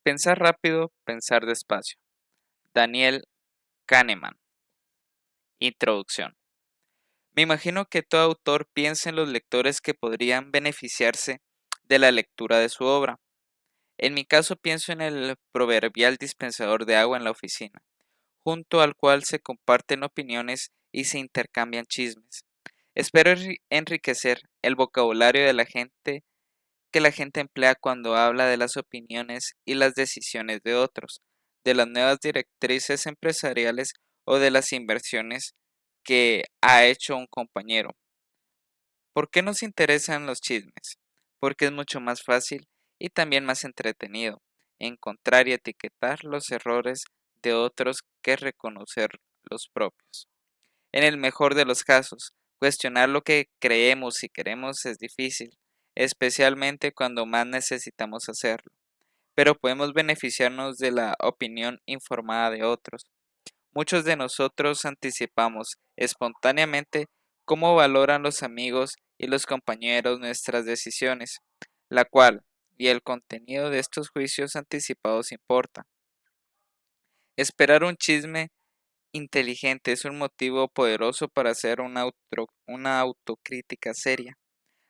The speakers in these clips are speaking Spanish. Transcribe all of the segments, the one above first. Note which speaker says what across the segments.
Speaker 1: Pensar rápido, pensar despacio. Daniel Kahneman. Introducción. Me imagino que todo autor piensa en los lectores que podrían beneficiarse de la lectura de su obra. En mi caso pienso en el proverbial dispensador de agua en la oficina, junto al cual se comparten opiniones y se intercambian chismes. Espero enriquecer el vocabulario de la gente que la gente emplea cuando habla de las opiniones y las decisiones de otros, de las nuevas directrices empresariales o de las inversiones que ha hecho un compañero. ¿Por qué nos interesan los chismes? Porque es mucho más fácil y también más entretenido encontrar y etiquetar los errores de otros que reconocer los propios. En el mejor de los casos, cuestionar lo que creemos y queremos es difícil, especialmente cuando más necesitamos hacerlo, pero podemos beneficiarnos de la opinión informada de otros. Muchos de nosotros anticipamos espontáneamente cómo valoran los amigos y los compañeros nuestras decisiones, la cual y el contenido de estos juicios anticipados importa. Esperar un chisme inteligente es un motivo poderoso para hacer una autocrítica seria,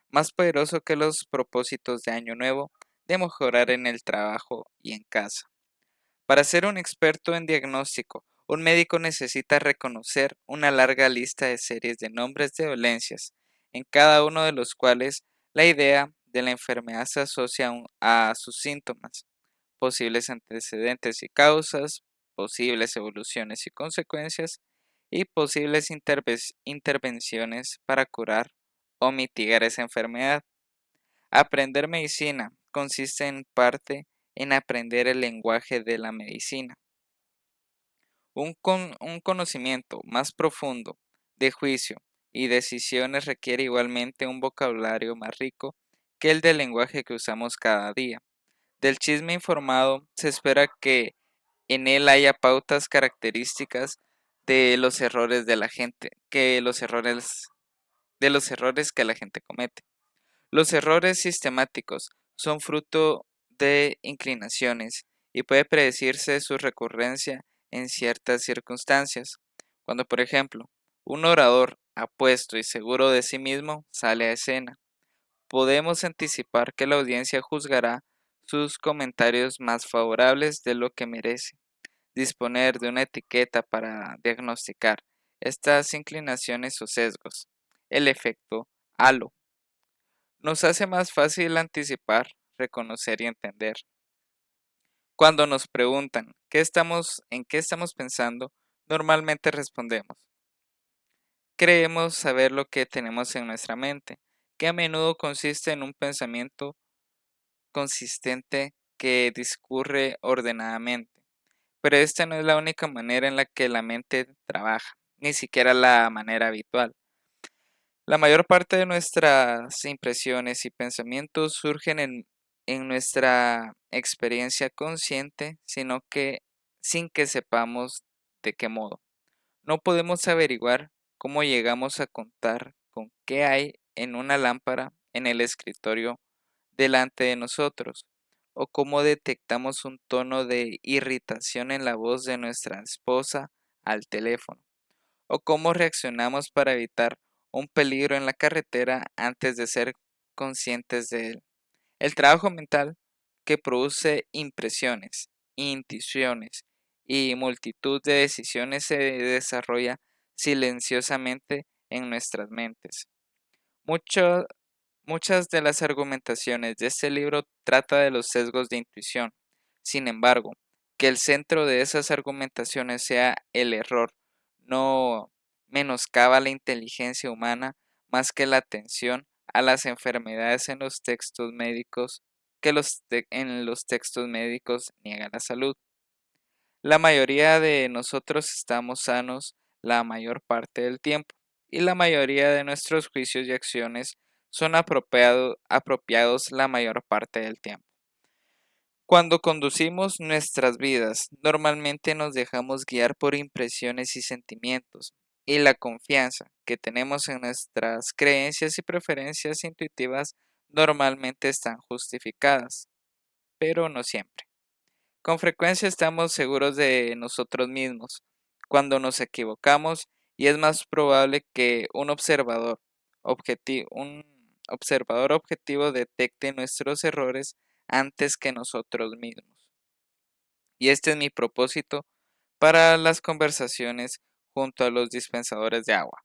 Speaker 1: más poderoso que los propósitos de Año Nuevo de mejorar en el trabajo y en casa. Para ser un experto en diagnóstico, un médico necesita reconocer una larga lista de series de nombres de dolencias, en cada uno de los cuales la idea de la enfermedad se asocia a sus síntomas, posibles antecedentes y causas, posibles evoluciones y consecuencias, y posibles intervenciones para curar o mitigar esa enfermedad. Aprender medicina consiste en parte en aprender el lenguaje de la medicina. Un conocimiento más profundo de juicio y decisiones requiere igualmente un vocabulario más rico que el del lenguaje que usamos cada día. Del chisme informado se espera que en él haya pautas características de los errores de la gente, de los errores que la gente comete. Los errores sistemáticos son fruto de inclinaciones y puede predecirse su recurrencia en ciertas circunstancias. Cuando, por ejemplo, un orador apuesto y seguro de sí mismo sale a escena, podemos anticipar que la audiencia juzgará sus comentarios más favorables de lo que merece. Disponer de una etiqueta para diagnosticar estas inclinaciones o sesgos. El efecto halo nos hace más fácil anticipar, reconocer y entender. Cuando nos preguntan en qué estamos pensando, normalmente respondemos. Creemos saber lo que tenemos en nuestra mente, que a menudo consiste en un pensamiento consistente que discurre ordenadamente. Pero esta no es la única manera en la que la mente trabaja, ni siquiera la manera habitual. La mayor parte de nuestras impresiones y pensamientos surgen en nuestra experiencia consciente, sino que sin que sepamos de qué modo. No podemos averiguar cómo llegamos a contar con qué hay en una lámpara en el escritorio delante de nosotros, o cómo detectamos un tono de irritación en la voz de nuestra esposa al teléfono, o cómo reaccionamos para evitar un peligro en la carretera antes de ser conscientes de él. El trabajo mental que produce impresiones, intuiciones y multitud de decisiones se desarrolla silenciosamente en nuestras mentes. Mucho- Muchas de las argumentaciones de este libro trata de los sesgos de intuición. Sin embargo, que el centro de esas argumentaciones sea el error no menoscaba la inteligencia humana más que la atención a las enfermedades en los textos médicos en los textos médicos niegan la salud. La mayoría de nosotros estamos sanos la mayor parte del tiempo y la mayoría de nuestros juicios y acciones son apropiados la mayor parte del tiempo. Cuando conducimos nuestras vidas, normalmente nos dejamos guiar por impresiones y sentimientos, y la confianza que tenemos en nuestras creencias y preferencias intuitivas normalmente están justificadas, pero no siempre. Con frecuencia estamos seguros de nosotros mismos cuando nos equivocamos y es más probable que un observador objetivo detecte nuestros errores antes que nosotros mismos. Y este es mi propósito para las conversaciones junto a los dispensadores de agua.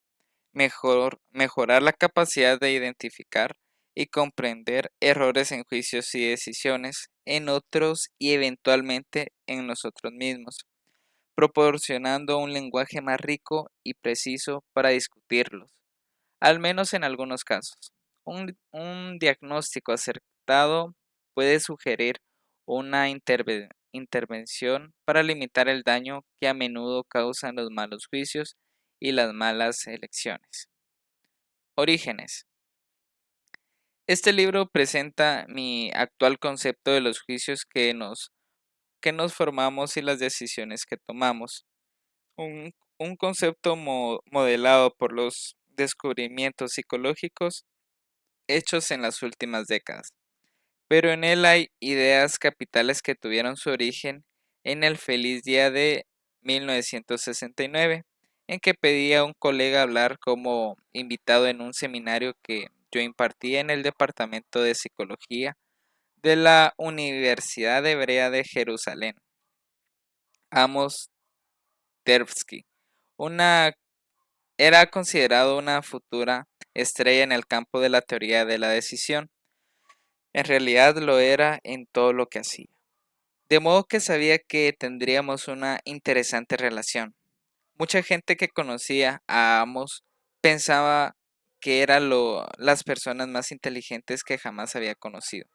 Speaker 1: Mejorar la capacidad de identificar y comprender errores en juicios y decisiones en otros y eventualmente en nosotros mismos, proporcionando un lenguaje más rico y preciso para discutirlos, al menos en algunos casos. Un diagnóstico acertado puede sugerir una intervención para limitar el daño que a menudo causan los malos juicios y las malas elecciones. Orígenes. Este libro presenta mi actual concepto de los juicios que nos formamos y las decisiones que tomamos. Un concepto modelado por los descubrimientos psicológicos hechos en las últimas décadas. Pero en él hay ideas capitales que tuvieron su origen en el feliz día de 1969, en que pedí a un colega hablar como invitado en un seminario que yo impartía en el Departamento de Psicología de la Universidad Hebrea de Jerusalén. Amos Tversky era considerado una futura estrella en el campo de la teoría de la decisión. En realidad lo era en todo lo que hacía. De modo que sabía que tendríamos una interesante relación. Mucha gente que conocía a Amos pensaba que era las personas más inteligentes que jamás había conocido.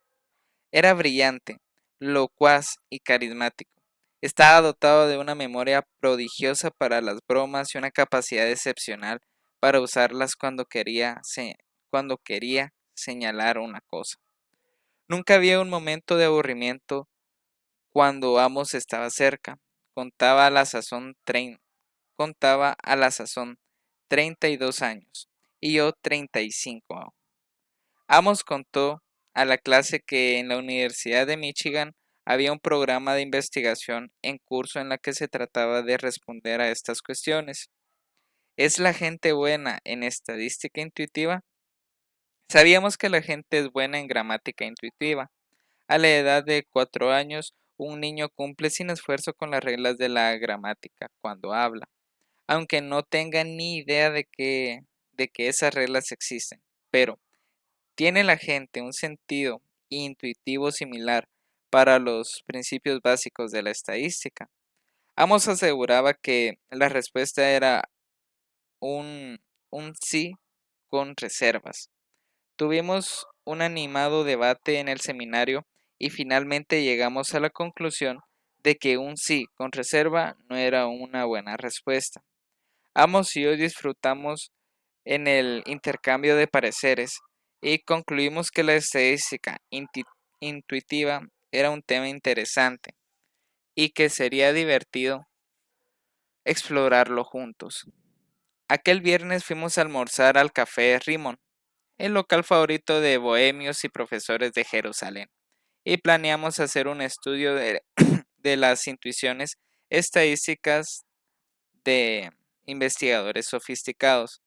Speaker 1: Era brillante, locuaz y carismático. Estaba dotado de una memoria prodigiosa para las bromas y una capacidad excepcional para usarlas cuando quería señalar una cosa. Nunca había un momento de aburrimiento cuando Amos estaba cerca. Contaba a la sazón 32 años y yo 35. Amos contó a la clase que en la Universidad de Michigan había un programa de investigación en curso en la que se trataba de responder a estas cuestiones. ¿Es la gente buena en estadística intuitiva? Sabíamos que la gente es buena en gramática intuitiva. A la edad de 4 años, un niño cumple sin esfuerzo con las reglas de la gramática cuando habla, aunque no tenga ni idea de que esas reglas existen. Pero, ¿tiene la gente un sentido intuitivo similar para los principios básicos de la estadística? Amos aseguraba que la respuesta era un sí con reservas. Tuvimos un animado debate en el seminario y finalmente llegamos a la conclusión de que un sí con reserva no era una buena respuesta. Amos y yo disfrutamos en el intercambio de pareceres y concluimos que la estadística intuitiva era un tema interesante y que sería divertido explorarlo juntos. Aquel viernes fuimos a almorzar al Café Rimon, el local favorito de bohemios y profesores de Jerusalén, y planeamos hacer un estudio de las intuiciones estadísticas de investigadores sofisticados.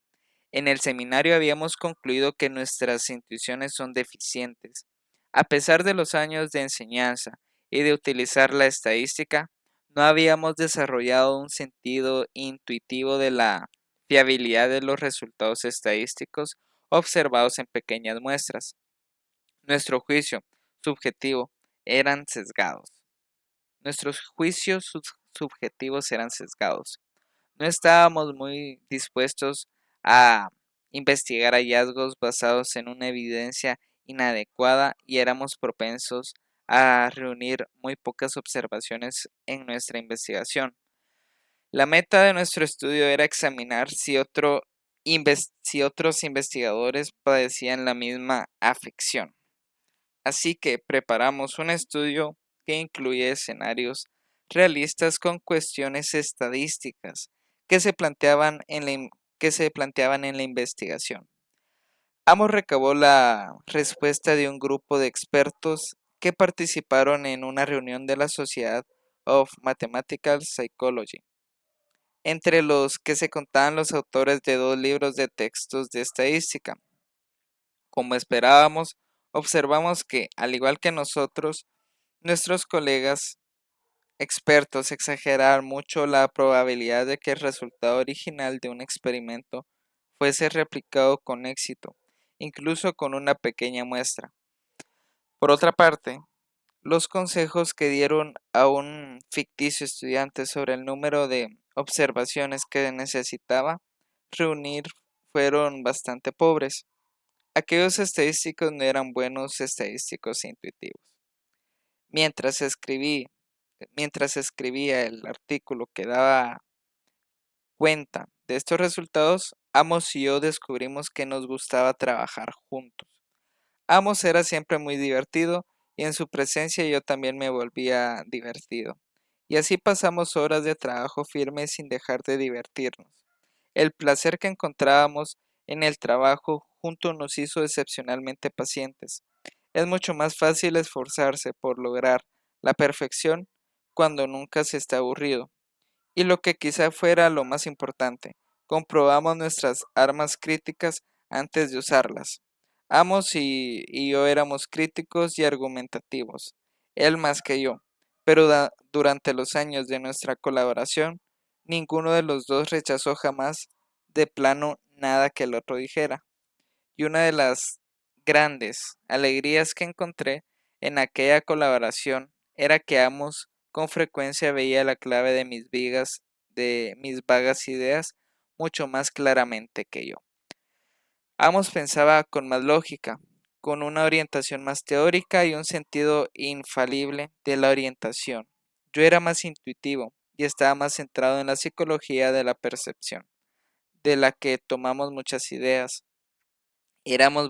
Speaker 1: En el seminario habíamos concluido que nuestras intuiciones son deficientes. A pesar de los años de enseñanza y de utilizar la estadística, no habíamos desarrollado un sentido intuitivo de la fiabilidad de los resultados estadísticos observados en pequeñas muestras. Nuestro juicio subjetivo eran sesgados. Nuestros juicios subjetivos eran sesgados. No estábamos muy dispuestos a investigar hallazgos basados en una evidencia inadecuada y éramos propensos a reunir muy pocas observaciones en nuestra investigación. La meta de nuestro estudio era examinar si otros investigadores padecían la misma afección. Así que preparamos un estudio que incluye escenarios realistas con cuestiones estadísticas que se planteaban en la investigación. Amos recabó la respuesta de un grupo de expertos que participaron en una reunión de la Sociedad of Mathematical Psychology, entre los que se contaban los autores de 2 libros de textos de estadística. Como esperábamos, observamos que, al igual que nosotros, nuestros colegas expertos exageraron mucho la probabilidad de que el resultado original de un experimento fuese replicado con éxito, incluso con una pequeña muestra. Por otra parte, los consejos que dieron a un ficticio estudiante sobre el número de observaciones que necesitaba reunir fueron bastante pobres. Aquellos estadísticos no eran buenos estadísticos intuitivos. Mientras escribí, mientras escribía el artículo que daba cuenta de estos resultados, Amos y yo descubrimos que nos gustaba trabajar juntos. Amos era siempre muy divertido y en su presencia yo también me volvía divertido. Y así pasamos horas de trabajo firme sin dejar de divertirnos. El placer que encontrábamos en el trabajo juntos nos hizo excepcionalmente pacientes. Es mucho más fácil esforzarse por lograr la perfección cuando nunca se está aburrido. Y lo que quizá fuera lo más importante, comprobamos nuestras armas críticas antes de usarlas. Amos y yo éramos críticos y argumentativos, él más que yo, pero durante los años de nuestra colaboración, ninguno de los dos rechazó jamás de plano nada que el otro dijera. Y una de las grandes alegrías que encontré en aquella colaboración era que Amos con frecuencia veía la clave de mis vagas ideas mucho más claramente que yo. Amos pensaba con más lógica, con una orientación más teórica y un sentido infalible de la orientación. Yo era más intuitivo y estaba más centrado en la psicología de la percepción, de la que tomamos muchas ideas. Éramos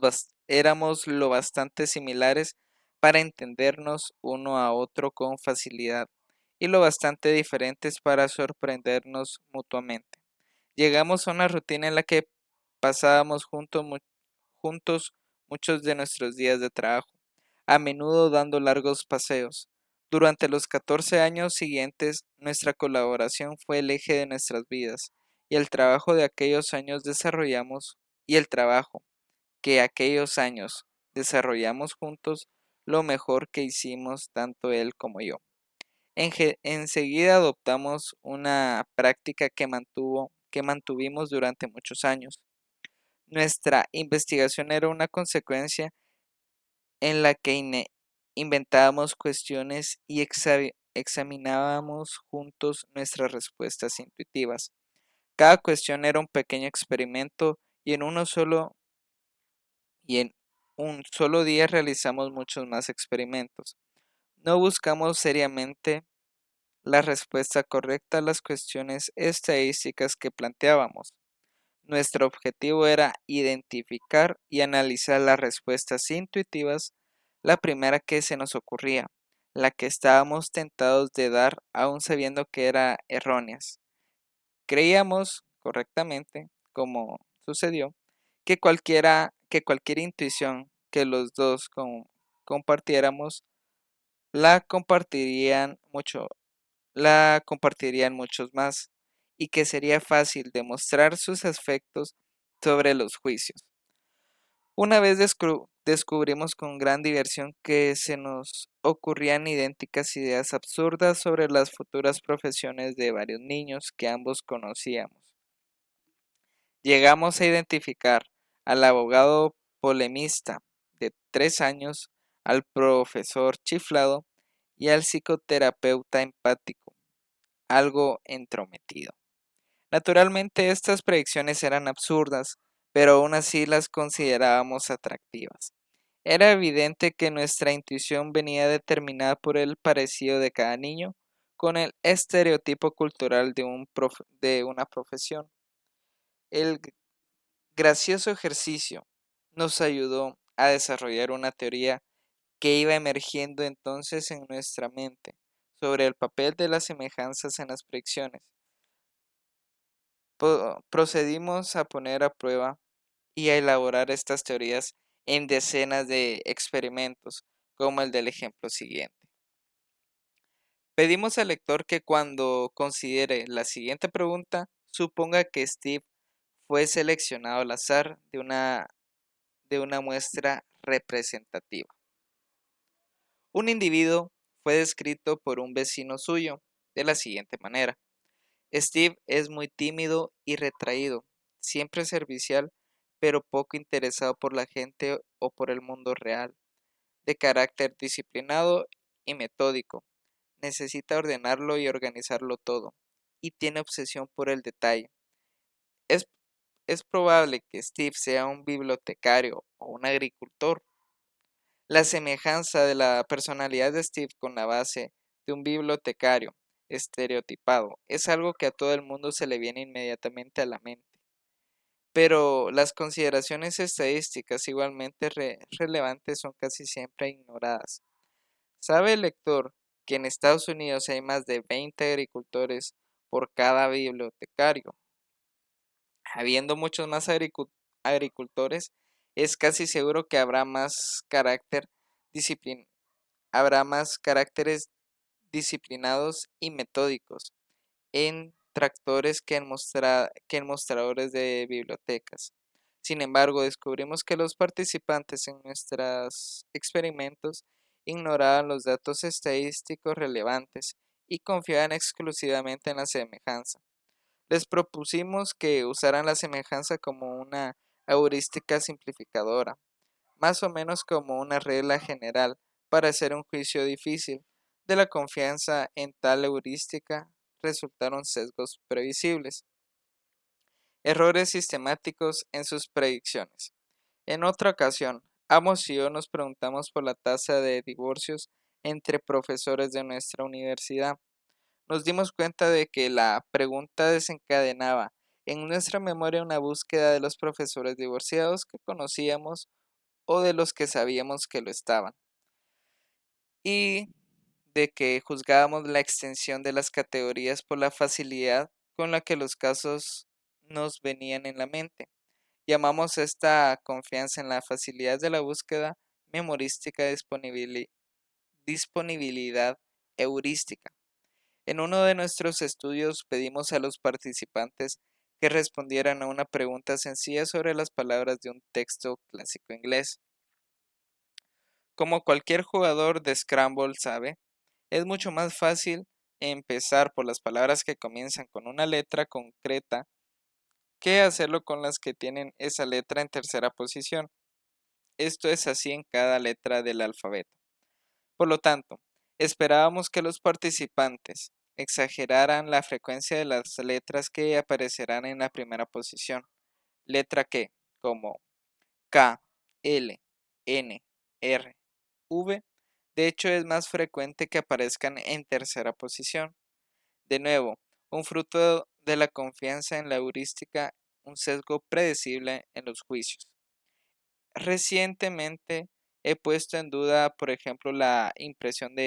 Speaker 1: lo bastante similares para entendernos uno a otro con facilidad y lo bastante diferentes para sorprendernos mutuamente. Llegamos a una rutina en la que pasábamos juntos muchos de nuestros días de trabajo, a menudo dando largos paseos. Durante los 14 años siguientes, nuestra colaboración fue el eje de nuestras vidas, y el trabajo de aquellos años desarrollamos, y el trabajo que aquellos años desarrollamos juntos, lo mejor que hicimos tanto él como yo. Enseguida adoptamos una práctica que mantuvimos durante muchos años. Nuestra investigación era una consecuencia en la que inventábamos cuestiones y examinábamos juntos nuestras respuestas intuitivas. Cada cuestión era un pequeño experimento y en un solo día realizamos muchos más experimentos. No buscamos seriamente la respuesta correcta a las cuestiones estadísticas que planteábamos. Nuestro objetivo era identificar y analizar las respuestas intuitivas, la primera que se nos ocurría, la que estábamos tentados de dar aún sabiendo que era erróneas. Creíamos correctamente, como sucedió, que cualquier intuición que los dos compartiéramos la compartirían mucho, la compartirían muchos más, y que sería fácil demostrar sus efectos sobre los juicios. Una vez descubrimos con gran diversión que se nos ocurrían idénticas ideas absurdas sobre las futuras profesiones de varios niños que ambos conocíamos. Llegamos a identificar al abogado polemista de 3 años, al profesor chiflado y al psicoterapeuta empático, algo entrometido. Naturalmente estas predicciones eran absurdas, pero aún así las considerábamos atractivas. Era evidente que nuestra intuición venía determinada por el parecido de cada niño con el estereotipo cultural de una profesión. El gracioso ejercicio nos ayudó a desarrollar una teoría que iba emergiendo entonces en nuestra mente sobre el papel de las semejanzas en las predicciones. Procedimos a poner a prueba y a elaborar estas teorías en decenas de experimentos, como el del ejemplo siguiente. Pedimos al lector que cuando considere la siguiente pregunta, suponga que Steve fue seleccionado al azar de una muestra representativa. Un individuo fue descrito por un vecino suyo de la siguiente manera. Steve es muy tímido y retraído, siempre servicial, pero poco interesado por la gente o por el mundo real, de carácter disciplinado y metódico. Necesita ordenarlo y organizarlo todo, y tiene obsesión por el detalle. Es, es probable que Steve sea un bibliotecario o un agricultor. La semejanza de la personalidad de Steve con la base de un bibliotecario estereotipado es algo que a todo el mundo se le viene inmediatamente a la mente. Pero las consideraciones estadísticas igualmente relevantes son casi siempre ignoradas. ¿Sabe el lector que en Estados Unidos hay más de 20 agricultores por cada bibliotecario? Habiendo muchos más agricultores, es casi seguro que disciplin- habrá más caracteres disciplinados y metódicos en tractores que en mostradores de bibliotecas. Sin embargo, descubrimos que los participantes en nuestros experimentos ignoraban los datos estadísticos relevantes y confiaban exclusivamente en la semejanza. Les propusimos que usaran la semejanza como una heurística simplificadora, más o menos como una regla general para hacer un juicio difícil. De la confianza en tal heurística resultaron sesgos previsibles, errores sistemáticos en sus predicciones. En otra ocasión, Amos y yo nos preguntamos por la tasa de divorcios entre profesores de nuestra universidad. Nos dimos cuenta de que la pregunta desencadenaba en nuestra memoria una búsqueda de los profesores divorciados que conocíamos o de los que sabíamos que lo estaban, y de que juzgábamos la extensión de las categorías por la facilidad con la que los casos nos venían en la mente. Llamamos esta confianza en la facilidad de la búsqueda memorística disponibilidad heurística. En uno de nuestros estudios pedimos a los participantes que respondieran a una pregunta sencilla sobre las palabras de un texto clásico inglés. Como cualquier jugador de Scramble sabe, es mucho más fácil empezar por las palabras que comienzan con una letra concreta que hacerlo con las que tienen esa letra en tercera posición. Esto es así en cada letra del alfabeto. Por lo tanto, esperábamos que los participantes exageraran la frecuencia de las letras que aparecerán en la primera posición. Letra que, como K, L, N, R, V, de hecho es más frecuente que aparezcan en tercera posición. De nuevo, un fruto de la confianza en la heurística, un sesgo predecible en los juicios. Recientemente he puesto en duda, por ejemplo, la impresión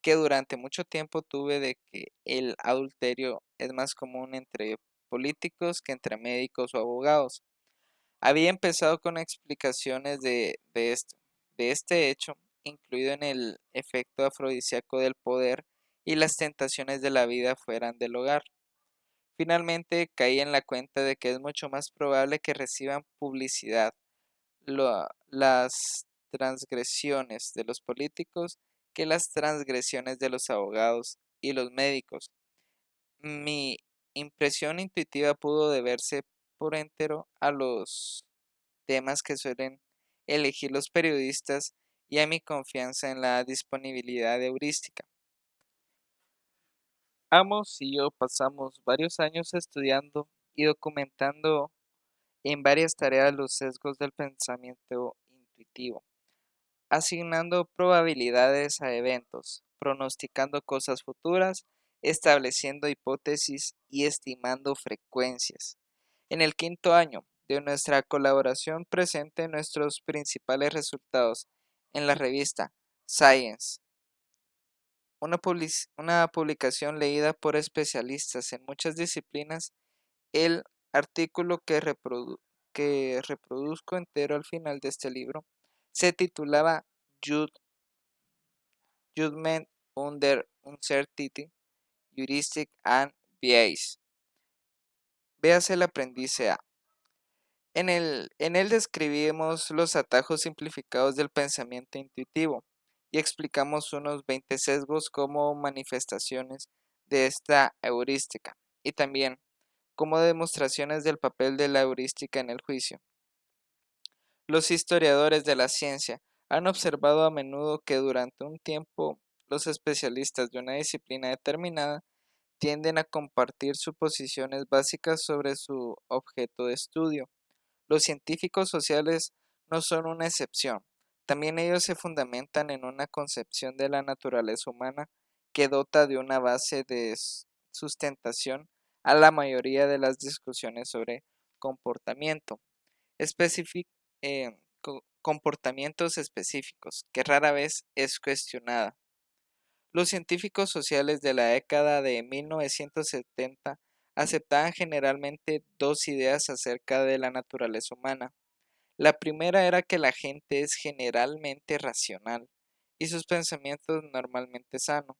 Speaker 1: que durante mucho tiempo tuve de que el adulterio es más común entre políticos que entre médicos o abogados. Había empezado con explicaciones de este hecho, incluido en el efecto afrodisíaco del poder y las tentaciones de la vida fuera del hogar. Finalmente caí en la cuenta de que es mucho más probable que reciban publicidad las transgresiones de los políticos que las transgresiones de los abogados y los médicos. Mi impresión intuitiva pudo deberse por entero a los temas que suelen elegir los periodistas y a mi confianza en la disponibilidad heurística. Amos y yo pasamos varios años estudiando y documentando en varias tareas los sesgos del pensamiento intuitivo, asignando probabilidades a eventos, pronosticando cosas futuras, estableciendo hipótesis y estimando frecuencias. En el quinto año de nuestra colaboración presente nuestros principales resultados en la revista Science, una publicación leída por especialistas en muchas disciplinas. El artículo que reproduzco entero al final de este libro Se titulaba Judgment under Uncertainty, Heuristic and Bias. Véase el aprendiz A. En él describimos los atajos simplificados del pensamiento intuitivo y explicamos unos 20 sesgos como manifestaciones de esta heurística y también como demostraciones del papel de la heurística en el juicio. Los historiadores de la ciencia han observado a menudo que durante un tiempo los especialistas de una disciplina determinada tienden a compartir suposiciones básicas sobre su objeto de estudio. Los científicos sociales no son una excepción. También ellos se fundamentan en una concepción de la naturaleza humana que dota de una base de sustentación a la mayoría de las discusiones sobre comportamiento, comportamientos específicos, que rara vez es cuestionada. Los científicos sociales de la década de 1970 aceptaban generalmente dos ideas acerca de la naturaleza humana. La primera era que la gente es generalmente racional y sus pensamientos normalmente sanos,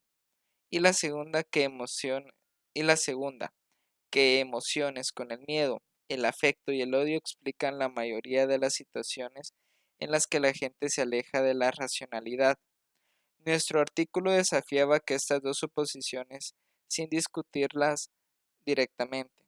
Speaker 1: y la segunda, que emociones con el miedo, el afecto y el odio explican la mayoría de las situaciones en las que la gente se aleja de la racionalidad. Nuestro artículo desafiaba que estas dos suposiciones, sin discutirlas directamente,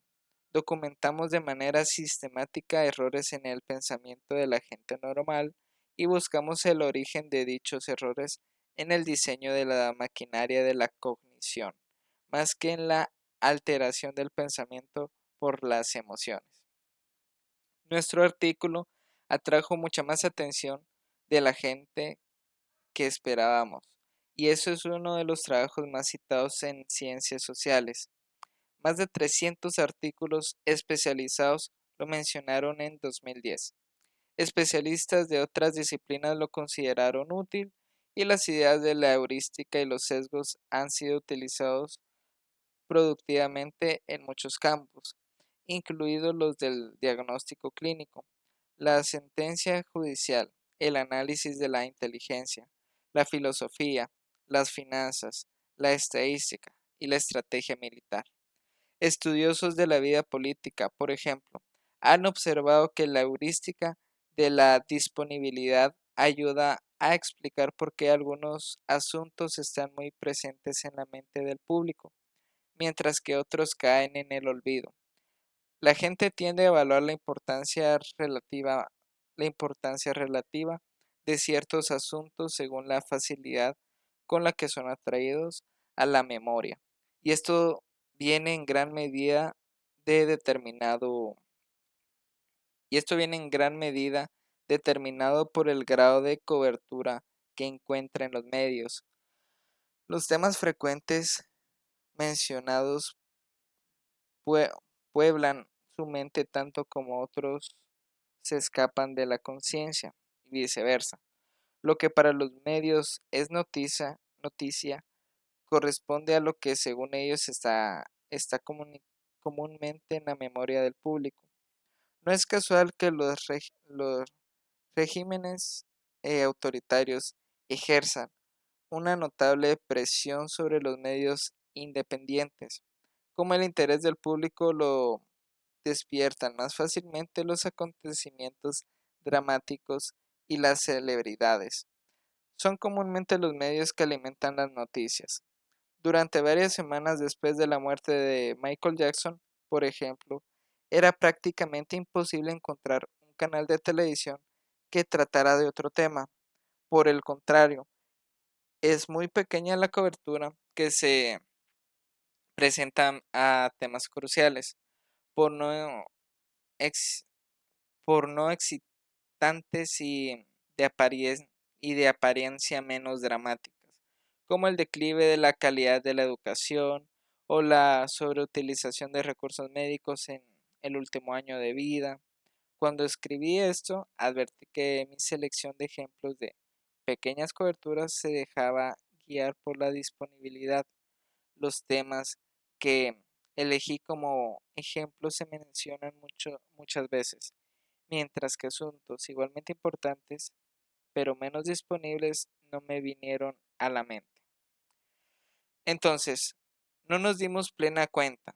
Speaker 1: documentamos de manera sistemática errores en el pensamiento de la gente normal y buscamos el origen de dichos errores en el diseño de la maquinaria de la cognición, más que en la alteración del pensamiento por las emociones. Nuestro artículo atrajo mucha más atención de la gente que esperábamos, y eso es uno de los trabajos más citados en ciencias sociales. Más de 300 artículos especializados lo mencionaron en 2010. Especialistas de otras disciplinas lo consideraron útil y las ideas de la heurística y los sesgos han sido utilizados productivamente en muchos campos, incluidos los del diagnóstico clínico, la sentencia judicial, el análisis de la inteligencia, la filosofía, las finanzas, la estadística y la estrategia militar. Estudiosos de la vida política, por ejemplo, han observado que la heurística de la disponibilidad ayuda a explicar por qué algunos asuntos están muy presentes en la mente del público, mientras que otros caen en el olvido. La gente tiende a evaluar la importancia relativa de ciertos asuntos según la facilidad con la que son atraídos a la memoria. Y esto viene en gran medida de determinado, y esto viene en gran medida determinado por el grado de cobertura que encuentra en los medios. Los temas frecuentes mencionados pueblan su mente tanto como otros se escapan de la conciencia y viceversa. Lo que para los medios es noticia corresponde a lo que según ellos está comúnmente en la memoria del público. No es casual que los regímenes autoritarios ejerzan una notable presión sobre los medios independientes. Como el interés del público lo despiertan más fácilmente los acontecimientos dramáticos y las celebridades. Son comúnmente los medios que alimentan las noticias. Durante varias semanas después de la muerte de Michael Jackson, por ejemplo, era prácticamente imposible encontrar un canal de televisión que tratara de otro tema. Por el contrario, es muy pequeña la cobertura que se presenta a temas cruciales, por no, ex- por no excitantes y de apariencia menos dramáticas, como el declive de la calidad de la educación o la sobreutilización de recursos médicos en el último año de vida. Cuando escribí esto, advertí que mi selección de ejemplos de pequeñas coberturas se dejaba guiar por la disponibilidad. Los temas que elegí como ejemplo se mencionan muchas veces, mientras que asuntos igualmente importantes pero menos disponibles no me vinieron a la mente. Entonces, no nos dimos plena cuenta,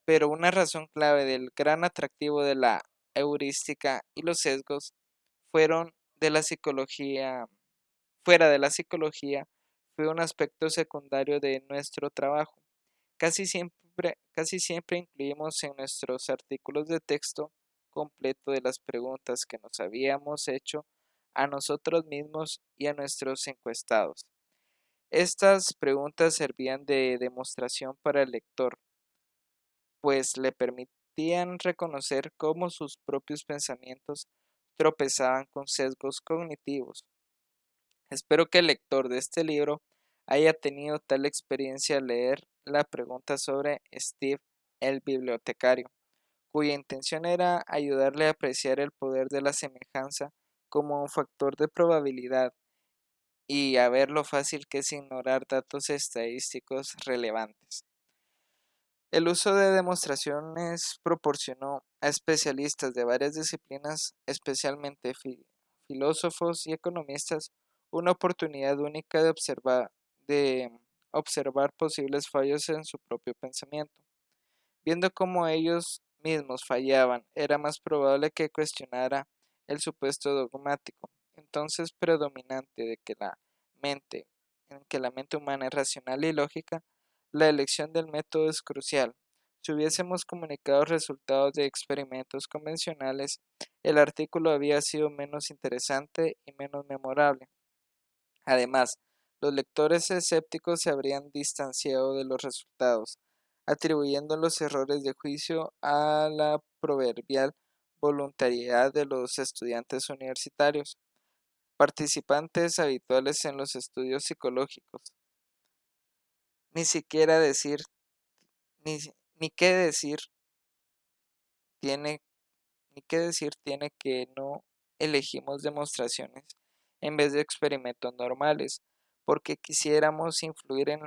Speaker 1: pero una razón clave del gran atractivo de la heurística y los sesgos fueron de la psicología, fuera de la psicología, fue un aspecto secundario de nuestro trabajo. Casi siempre incluimos en nuestros artículos de texto completo de las preguntas que nos habíamos hecho a nosotros mismos y a nuestros encuestados. Estas preguntas servían de demostración para el lector, pues le permitían reconocer cómo sus propios pensamientos tropezaban con sesgos cognitivos. Espero que el lector de este libro haya tenido tal experiencia al leer la pregunta sobre Steve el bibliotecario, cuya intención era ayudarle a apreciar el poder de la semejanza como un factor de probabilidad y a ver lo fácil que es ignorar datos estadísticos relevantes. El uso de demostraciones proporcionó a especialistas de varias disciplinas, especialmente filósofos y economistas, una oportunidad única de observar posibles fallos en su propio pensamiento. Viendo cómo ellos mismos fallaban, era más probable que cuestionara el supuesto dogmático, entonces predominante de que la mente humana es racional y lógica. La elección del método es crucial. Si hubiésemos comunicado resultados de experimentos convencionales, el artículo había sido menos interesante y menos memorable. Además, los lectores escépticos se habrían distanciado de los resultados, atribuyendo los errores de juicio a la proverbial voluntariedad de los estudiantes universitarios, participantes habituales en los estudios psicológicos. Ni siquiera decir, ni, ni qué decir tiene, ni qué decir tiene que no elegimos demostraciones en vez de experimentos normales, porque quisiéramos influir en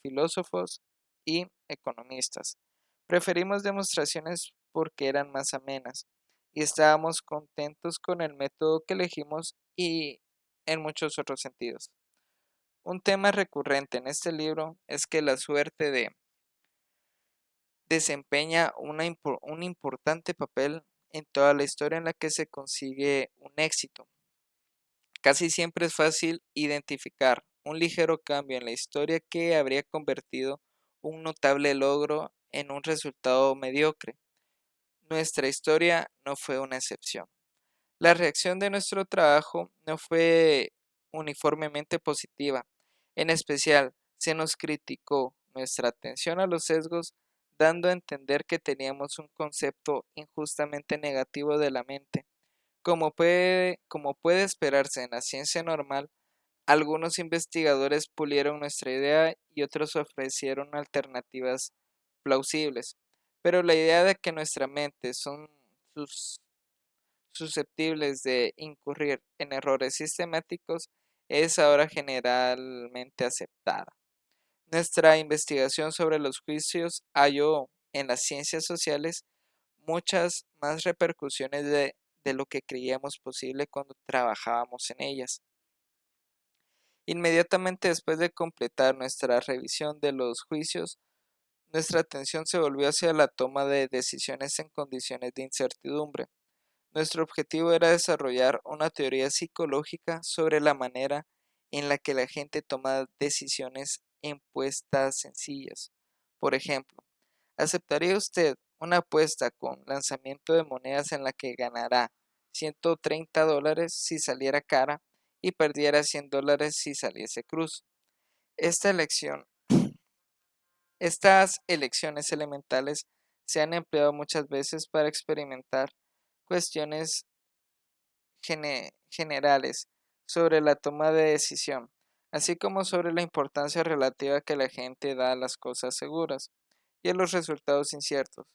Speaker 1: filósofos y economistas. Preferimos demostraciones porque eran más amenas y estábamos contentos con el método que elegimos y en muchos otros sentidos. Un tema recurrente en este libro es que la suerte desempeña un importante papel en toda la historia en la que se consigue un éxito. Casi siempre es fácil identificar un ligero cambio en la historia que habría convertido un notable logro en un resultado mediocre. Nuestra historia no fue una excepción. La reacción de nuestro trabajo no fue uniformemente positiva. En especial, se nos criticó nuestra atención a los sesgos, dando a entender que teníamos un concepto injustamente negativo de la mente. Como puede esperarse en la ciencia normal, algunos investigadores pulieron nuestra idea y otros ofrecieron alternativas plausibles. Pero la idea de que nuestra mente son sus susceptibles de incurrir en errores sistemáticos es ahora generalmente aceptada. Nuestra investigación sobre los juicios halló en las ciencias sociales muchas más repercusiones de lo que creíamos posible cuando trabajábamos en ellas. Inmediatamente después de completar nuestra revisión de los juicios, nuestra atención se volvió hacia la toma de decisiones en condiciones de incertidumbre. Nuestro objetivo era desarrollar una teoría psicológica sobre la manera en la que la gente toma decisiones en puestas sencillas. Por ejemplo, ¿aceptaría usted una apuesta con lanzamiento de monedas en la que ganará $130 si saliera cara y perdiera $100 si saliese cruz? Esta elección, Estas elecciones elementales se han empleado muchas veces para experimentar cuestiones generales sobre la toma de decisión, así como sobre la importancia relativa que la gente da a las cosas seguras y a los resultados inciertos.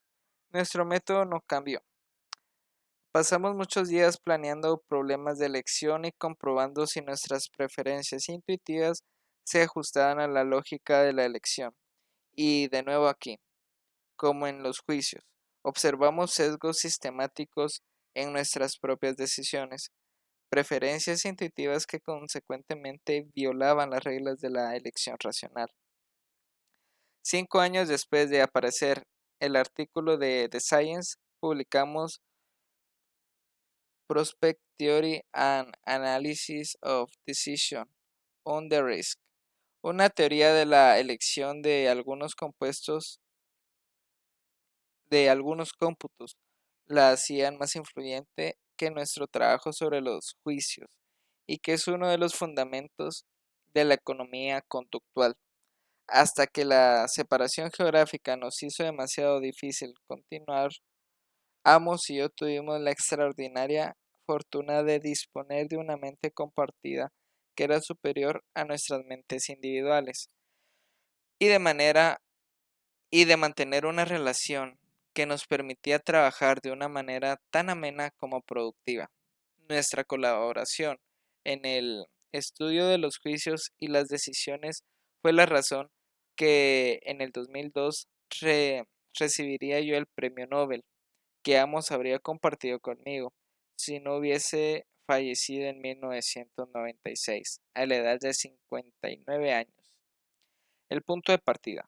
Speaker 1: Nuestro método no cambió. Pasamos muchos días planeando problemas de elección y comprobando si nuestras preferencias intuitivas se ajustaban a la lógica de la elección. Y de nuevo aquí, como en los juicios, observamos sesgos sistemáticos en nuestras propias decisiones, preferencias intuitivas que consecuentemente violaban las reglas de la elección racional. 5 años después de aparecer el artículo de The Science, publicamos Prospect Theory and Analysis of Decision on the Risk, una teoría de la elección de algunos compuestos de algunos cómputos la hacían más influyente que nuestro trabajo sobre los juicios y que es uno de los fundamentos de la economía conductual. Hasta que la separación geográfica nos hizo demasiado difícil continuar, Amos y yo tuvimos la extraordinaria fortuna de disponer de una mente compartida que era superior a nuestras mentes individuales y de mantener una relación que nos permitía trabajar de una manera tan amena como productiva. Nuestra colaboración en el estudio de los juicios y las decisiones fue la razón que en el 2002 recibiría yo el premio Nobel, que Amos habría compartido conmigo si no hubiese fallecido en 1996, a la edad de 59 años. El punto de partida.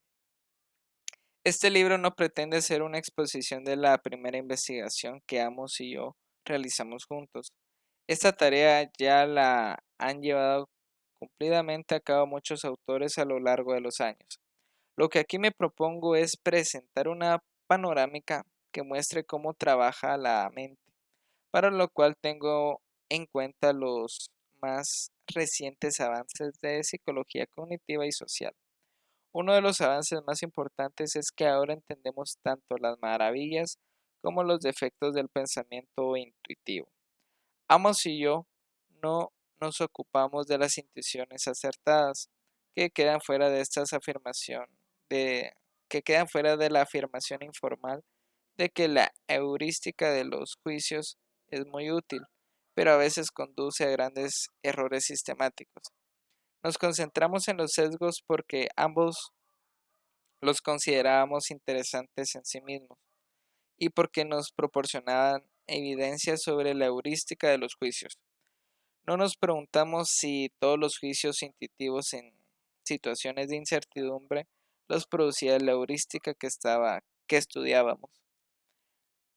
Speaker 1: Este libro no pretende ser una exposición de la primera investigación que Amos y yo realizamos juntos. Esta tarea ya la han llevado cumplidamente a cabo muchos autores a lo largo de los años. Lo que aquí me propongo es presentar una panorámica que muestre cómo trabaja la mente, para lo cual tengo en cuenta los más recientes avances de psicología cognitiva y social. Uno de los avances más importantes es que ahora entendemos tanto las maravillas como los defectos del pensamiento intuitivo. Amos y yo no nos ocupamos de las intuiciones acertadas que quedan fuera de estas afirmación de que quedan fuera de la afirmación informal de que la heurística de los juicios es muy útil, pero a veces conduce a grandes errores sistemáticos. Nos concentramos en los sesgos porque ambos los considerábamos interesantes en sí mismos y porque nos proporcionaban evidencia sobre la heurística de los juicios. No nos preguntamos si todos los juicios intuitivos en situaciones de incertidumbre los producía la heurística que estudiábamos.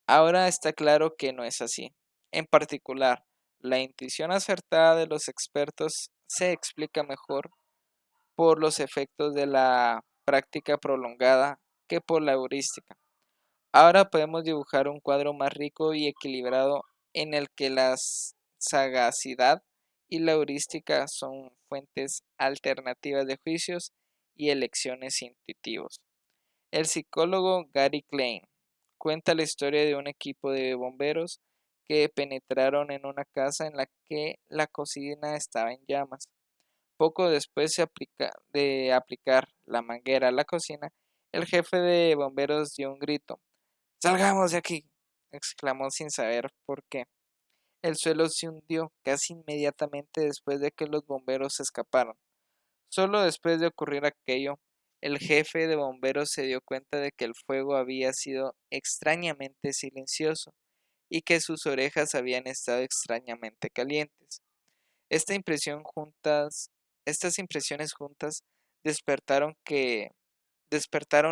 Speaker 1: Ahora está claro que no es así. En particular, la intuición acertada de los expertos se explica mejor por los efectos de la práctica prolongada que por la heurística. Ahora podemos dibujar un cuadro más rico y equilibrado en el que la sagacidad y la heurística son fuentes alternativas de juicios y elecciones intuitivos. El psicólogo Gary Klein cuenta la historia de un equipo de bomberos que penetraron en una casa en la que la cocina estaba en llamas. Poco después de aplicar la manguera a la cocina, el jefe de bomberos dio un grito. ¡Salgamos de aquí!, exclamó sin saber por qué. El suelo se hundió casi inmediatamente después de que los bomberos escaparon. Solo después de ocurrir aquello, el jefe de bomberos se dio cuenta de que el fuego había sido extrañamente silencioso y que sus orejas habían estado extrañamente calientes. Esta impresión juntas, Estas impresiones juntas despertaron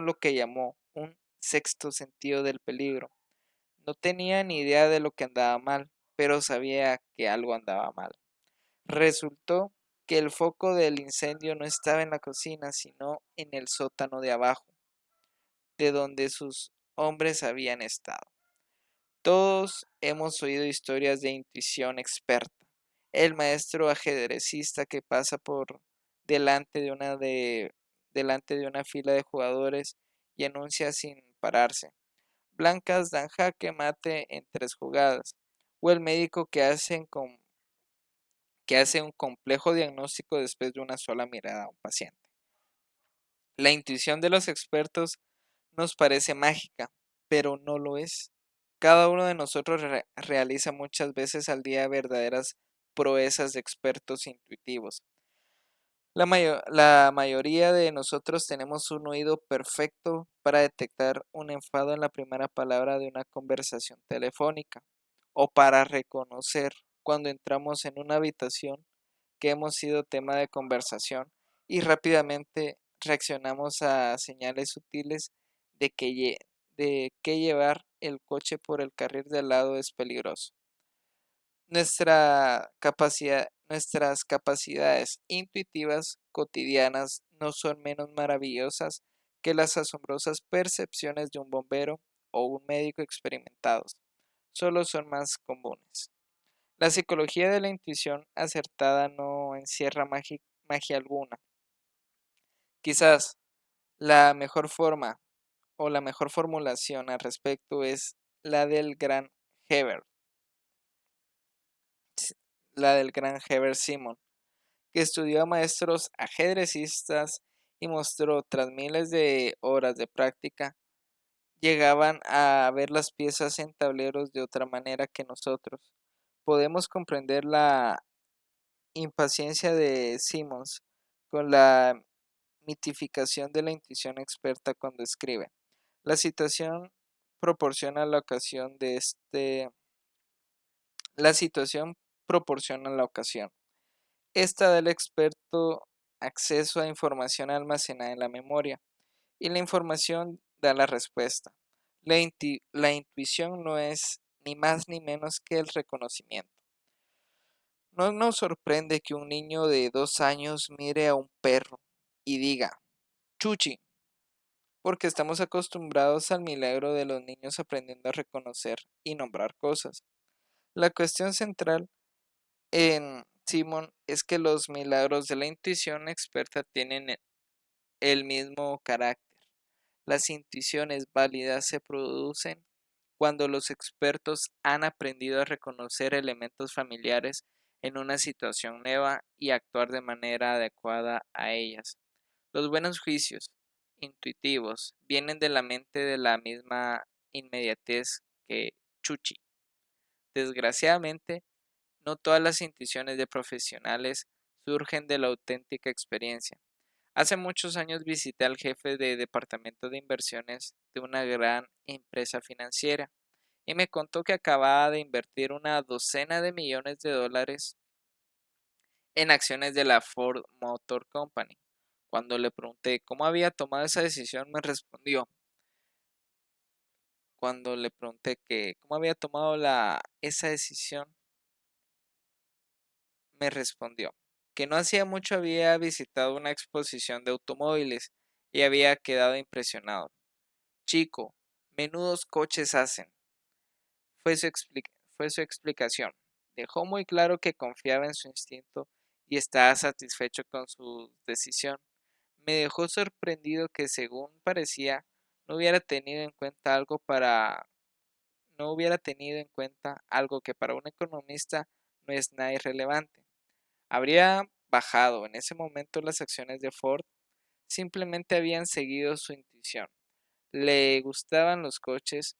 Speaker 1: lo que llamó un sexto sentido del peligro. No tenía ni idea de lo que andaba mal, pero sabía que algo andaba mal. Resultó que el foco del incendio no estaba en la cocina, sino en el sótano de abajo, de donde sus hombres habían estado. Todos hemos oído historias de intuición experta. El maestro ajedrecista que pasa por delante delante de una fila de jugadores y anuncia sin pararse: blancas dan jaque mate en 3 jugadas. O el médico que hace un complejo diagnóstico después de una sola mirada a un paciente. La intuición de los expertos nos parece mágica, pero no lo es. Cada uno de nosotros realiza muchas veces al día verdaderas proezas de expertos intuitivos. La mayoría de nosotros tenemos un oído perfecto para detectar un enfado en la primera palabra de una conversación telefónica, o para reconocer cuando entramos en una habitación que hemos sido tema de conversación y rápidamente reaccionamos a señales sutiles de que llevar el coche por el carril de lado es peligroso. Nuestras capacidades intuitivas cotidianas no son menos maravillosas que las asombrosas percepciones de un bombero o un médico experimentados, solo son más comunes. La psicología de la intuición acertada no encierra magia alguna. Quizás la mejor forma o la mejor formulación al respecto es la del gran Heber, la del gran Heber Simon, que estudió a maestros ajedrecistas y mostró tras miles de horas de práctica, llegaban a ver las piezas en tableros de otra manera que nosotros. Podemos comprender la impaciencia de Simmons con la mitificación de la intuición experta cuando escribe. La situación proporciona la ocasión de la situación proporciona la ocasión. Esta da al experto acceso a información almacenada en la memoria y la información da la respuesta. La intuición no es ni más ni menos que el reconocimiento. No nos sorprende que un niño de 2 años mire a un perro y diga, Chuchi, porque estamos acostumbrados al milagro de los niños aprendiendo a reconocer y nombrar cosas. La cuestión central en Simon es que los milagros de la intuición experta tienen el mismo carácter. Las intuiciones válidas se producen cuando los expertos han aprendido a reconocer elementos familiares en una situación nueva y actuar de manera adecuada a ellas. Los buenos juicios intuitivos vienen de la mente de la misma inmediatez que Chuchi. Desgraciadamente, no todas las intuiciones de profesionales surgen de la auténtica experiencia. Hace muchos años visité al jefe de departamento de inversiones de una gran empresa financiera y me contó que acababa de invertir una docena de millones de dólares en acciones de la Ford Motor Company. Cuando le pregunté cómo había tomado esa decisión, me respondió, cuando le pregunté que cómo había tomado esa decisión, me respondió que no hacía mucho había visitado una exposición de automóviles y había quedado impresionado. Chico, menudos coches hacen, fue fue su explicación. Dejó muy claro que confiaba en su instinto y estaba satisfecho con su decisión. Me dejó sorprendido que, según parecía, no hubiera tenido en cuenta no hubiera tenido en cuenta algo que para un economista no es nada irrelevante. Habría bajado en ese momento las acciones de Ford, simplemente habían seguido su intuición. Le gustaban los coches,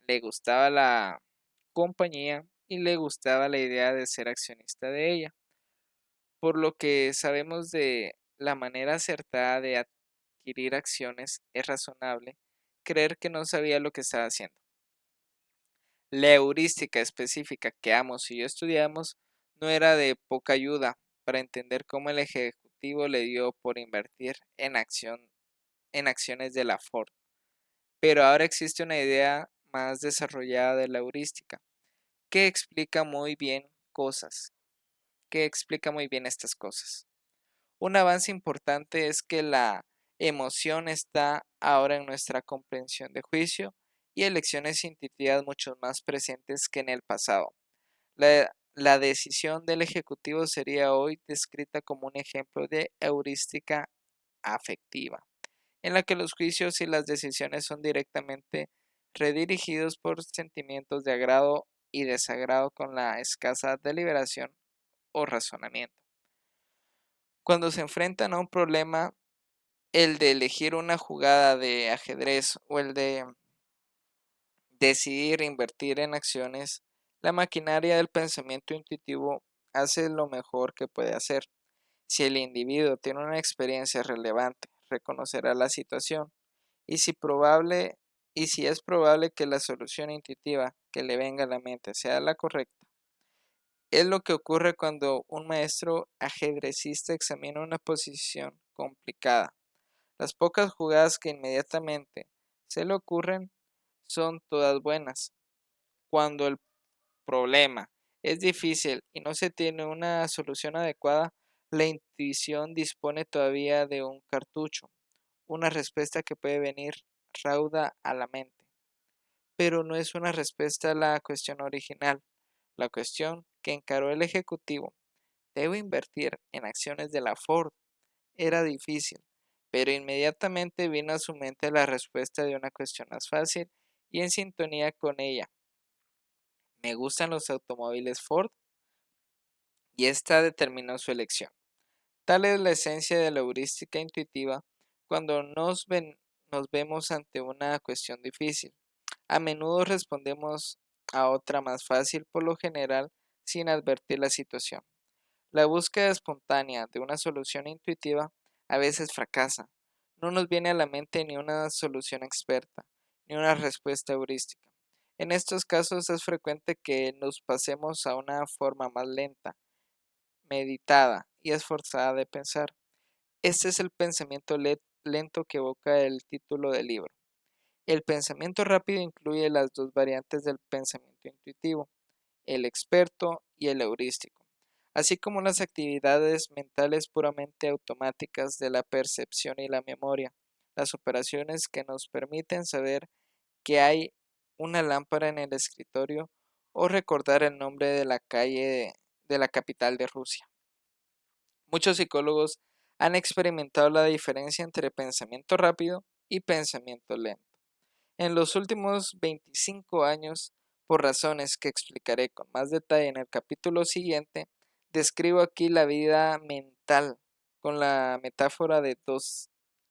Speaker 1: le gustaba la compañía y le gustaba la idea de ser accionista de ella. Por lo que sabemos de la manera acertada de adquirir acciones, es razonable creer que no sabía lo que estaba haciendo. La heurística específica que Amos y yo estudiamos no era de poca ayuda para entender cómo el ejecutivo le dio por invertir en acciones de la Ford. Pero ahora existe una idea más desarrollada de la heurística que explica muy bien estas cosas. Un avance importante es que la emoción está ahora en nuestra comprensión de juicio y elecciones intuitivas mucho más presentes que en el pasado. La decisión del ejecutivo sería hoy descrita como un ejemplo de heurística afectiva, en la que los juicios y las decisiones son directamente redirigidos por sentimientos de agrado y desagrado con la escasa deliberación o razonamiento. Cuando se enfrentan a un problema, el de elegir una jugada de ajedrez o el de decidir invertir en acciones, la maquinaria del pensamiento intuitivo hace lo mejor que puede hacer. Si el individuo tiene una experiencia relevante, reconocerá la situación y y si es probable que la solución intuitiva que le venga a la mente sea la correcta, Es lo que ocurre cuando un maestro ajedrecista examina una posición complicada. Las pocas jugadas que inmediatamente se le ocurren son todas buenas. Cuando el problema es difícil y no se tiene una solución adecuada, la intuición dispone todavía de un cartucho, una respuesta que puede venir rauda a la mente, pero no es una respuesta a la cuestión original. La cuestión que encaró el ejecutivo, ¿debo invertir en acciones de la Ford? Era difícil, pero inmediatamente vino a su mente la respuesta de una cuestión más fácil y en sintonía con ella. ¿Me gustan los automóviles Ford? Y esta determinó su elección. Tal es la esencia de la heurística intuitiva cuando nos vemos ante una cuestión difícil. A menudo respondemos a otra más fácil, por lo general sin advertir la situación. La búsqueda espontánea de una solución intuitiva a veces fracasa. No nos viene a la mente ni una solución experta, ni una respuesta heurística. En estos casos es frecuente que nos pasemos a una forma más lenta, meditada y esforzada de pensar. Este es el pensamiento lento que evoca el título del libro. El pensamiento rápido incluye las dos variantes del pensamiento intuitivo, el experto y el heurístico, así como las actividades mentales puramente automáticas de la percepción y la memoria, las operaciones que nos permiten saber que hay una lámpara en el escritorio o recordar el nombre de la calle de la capital de Rusia. Muchos psicólogos han experimentado la diferencia entre pensamiento rápido y pensamiento lento. En los últimos 25 años, por razones que explicaré con más detalle en el capítulo siguiente, describo aquí la vida mental con la metáfora de dos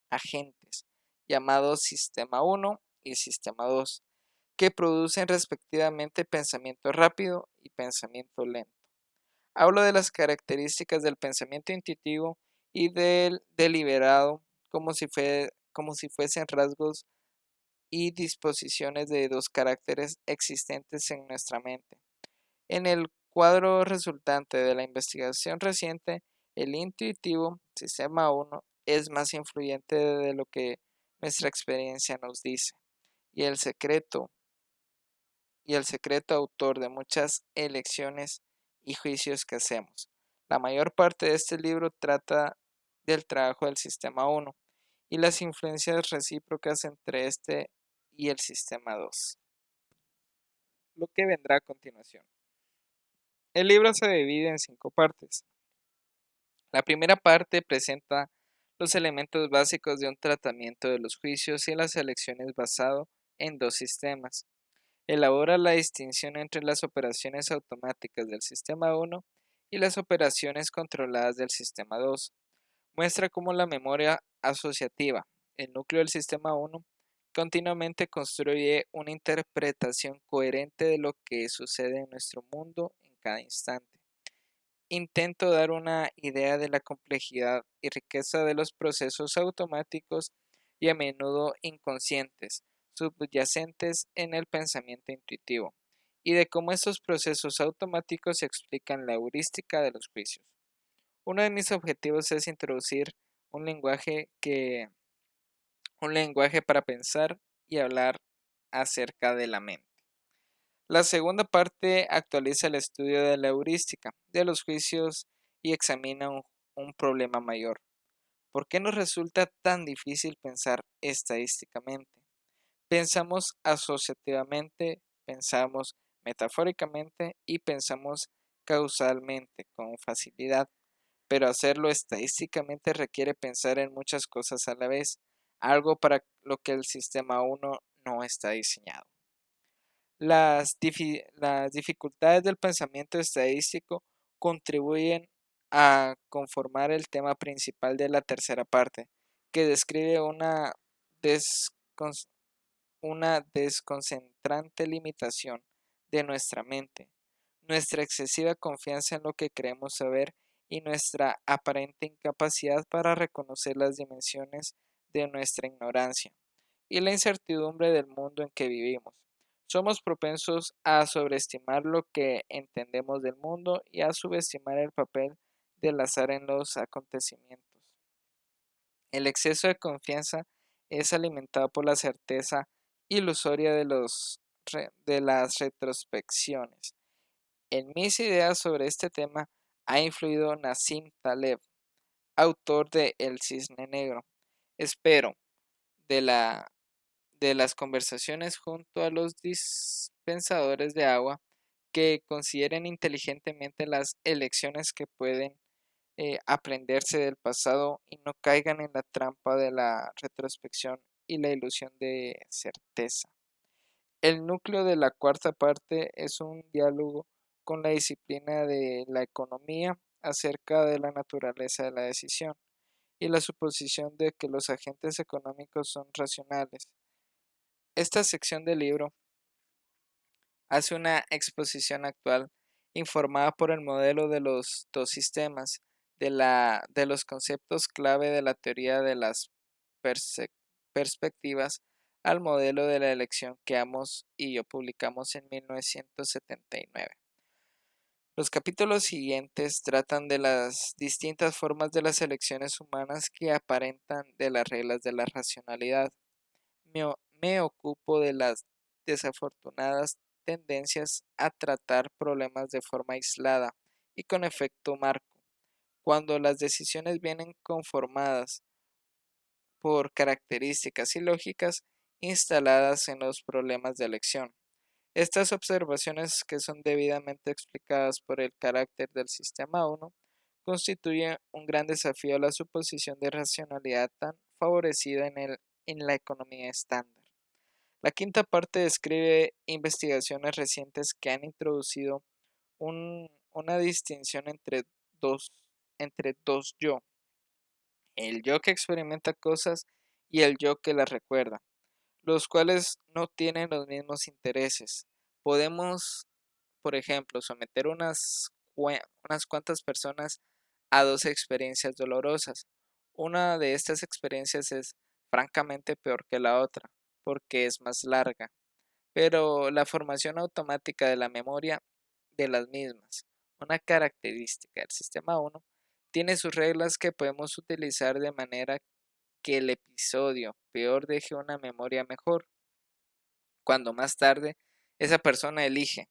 Speaker 1: agentes, llamados Sistema 1 y Sistema 2, que producen respectivamente pensamiento rápido y pensamiento lento. Hablo de las características del pensamiento intuitivo y del deliberado como si fuesen rasgos y disposiciones de dos caracteres existentes en nuestra mente. En el cuadro resultante de la investigación reciente, el intuitivo, sistema 1, es más influyente de lo que nuestra experiencia nos dice, y el secreto autor de muchas elecciones y juicios que hacemos. La mayor parte de este libro trata del trabajo del sistema 1 y las influencias recíprocas entre este y el sistema 2. Lo que vendrá a continuación. El libro se divide en 5 partes. La primera parte presenta los elementos básicos de un tratamiento de los juicios y las elecciones basado en dos sistemas. Elabora la distinción entre las operaciones automáticas del sistema 1 y las operaciones controladas del sistema 2. Muestra cómo la memoria asociativa, el núcleo del sistema 1, continuamente construye una interpretación coherente de lo que sucede en nuestro mundo en cada instante. Intento dar una idea de la complejidad y riqueza de los procesos automáticos y a menudo inconscientes, subyacentes en el pensamiento intuitivo, y de cómo estos procesos automáticos explican la heurística de los juicios. Uno de mis objetivos es introducir un lenguaje para pensar y hablar acerca de la mente. La segunda parte actualiza el estudio de la heurística de los juicios y examina un problema mayor. ¿Por qué nos resulta tan difícil pensar estadísticamente? Pensamos asociativamente, pensamos metafóricamente y pensamos causalmente con facilidad, pero hacerlo estadísticamente requiere pensar en muchas cosas a la vez, algo para lo que el sistema 1 no está diseñado. Las dificultades del pensamiento estadístico contribuyen a conformar el tema principal de la tercera parte, que describe descon- una desconcentrante limitación de nuestra mente, nuestra excesiva confianza en lo que creemos saber y nuestra aparente incapacidad para reconocer las dimensiones de nuestra ignorancia y la incertidumbre del mundo en que vivimos. Somos propensos a sobreestimar lo que entendemos del mundo y a subestimar el papel del azar en los acontecimientos. El exceso de confianza es alimentado por la certeza ilusoria de las retrospecciones. En mis ideas sobre este tema ha influido Nassim Taleb, autor de El Cisne Negro. Espero de las conversaciones junto a los dispensadores de agua que consideren inteligentemente las elecciones que pueden aprenderse del pasado y no caigan en la trampa de la retrospección y la ilusión de certeza. El núcleo de la cuarta parte es un diálogo con la disciplina de la economía acerca de la naturaleza de la decisión y la suposición de que los agentes económicos son racionales. Esta sección del libro hace una exposición actual informada por el modelo de los dos sistemas, de los conceptos clave de la teoría de las perspectivas al modelo de la elección que Amos y yo publicamos en 1979. Los capítulos siguientes tratan de las distintas formas de las elecciones humanas que aparentan de las reglas de la racionalidad. Me ocupo de las desafortunadas tendencias a tratar problemas de forma aislada y con efecto marco, cuando las decisiones vienen conformadas por características ilógicas instaladas en los problemas de elección. Estas observaciones, que son debidamente explicadas por el carácter del sistema 1, constituyen un gran desafío a la suposición de racionalidad tan favorecida en la economía estándar. La quinta parte describe investigaciones recientes que han introducido una distinción entre dos yo, el yo que experimenta cosas y el yo que las recuerda, los cuales no tienen los mismos intereses. Podemos, por ejemplo, someter unas cuantas personas a dos experiencias dolorosas. Una de estas experiencias es francamente peor que la otra, porque es más larga, pero la formación automática de la memoria de las mismas, una característica del sistema 1, tiene sus reglas que podemos utilizar de manera que el episodio peor deje una memoria mejor, cuando más tarde esa persona elige,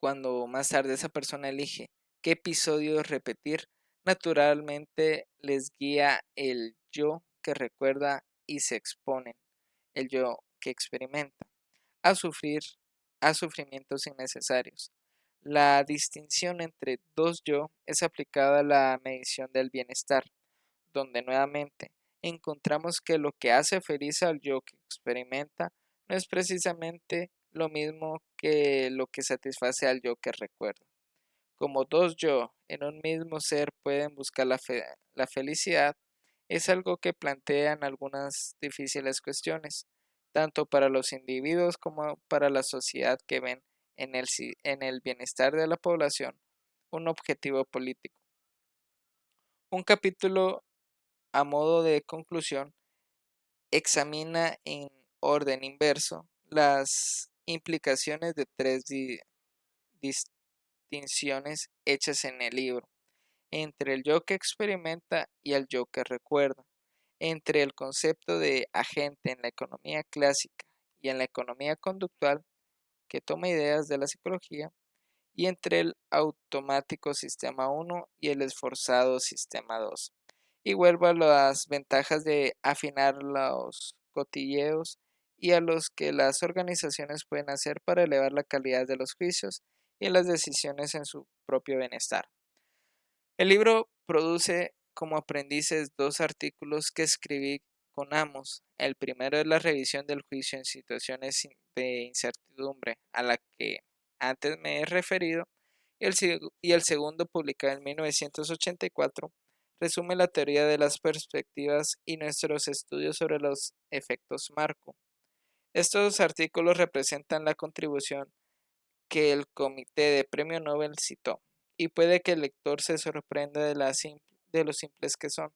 Speaker 1: cuando más tarde esa persona elige qué episodio repetir, naturalmente les guía el yo que recuerda y se exponen, el yo que experimenta, a sufrir a sufrimientos innecesarios. La distinción entre dos yo es aplicada a la medición del bienestar, donde nuevamente encontramos que lo que hace feliz al yo que experimenta no es precisamente lo mismo que lo que satisface al yo que recuerda. Como dos yo en un mismo ser pueden buscar la felicidad, es algo que plantean algunas difíciles cuestiones, tanto para los individuos como para la sociedad que ven en el bienestar de la población un objetivo político. Un capítulo a modo de conclusión examina en orden inverso las implicaciones de tres distinciones hechas en el libro, entre el yo que experimenta y el yo que recuerda, entre el concepto de agente en la economía clásica y en la economía conductual, que toma ideas de la psicología, y entre el automático sistema 1 y el esforzado sistema 2. Y vuelvo a las ventajas de afinar los cotilleos y a los que las organizaciones pueden hacer para elevar la calidad de los juicios y las decisiones en su propio bienestar. El libro produce como aprendices dos artículos que escribí con Amos. El primero es la revisión del juicio en situaciones de incertidumbre a la que antes me he referido, y el segundo, publicado en 1984, resume la teoría de las perspectivas y nuestros estudios sobre los efectos marco. Estos artículos representan la contribución que el Comité de Premio Nobel citó, y puede que el lector se sorprenda de lo simples que son.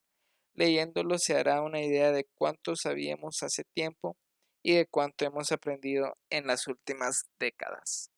Speaker 1: Leyéndolos se hará una idea de cuánto sabíamos hace tiempo y de cuánto hemos aprendido en las últimas décadas.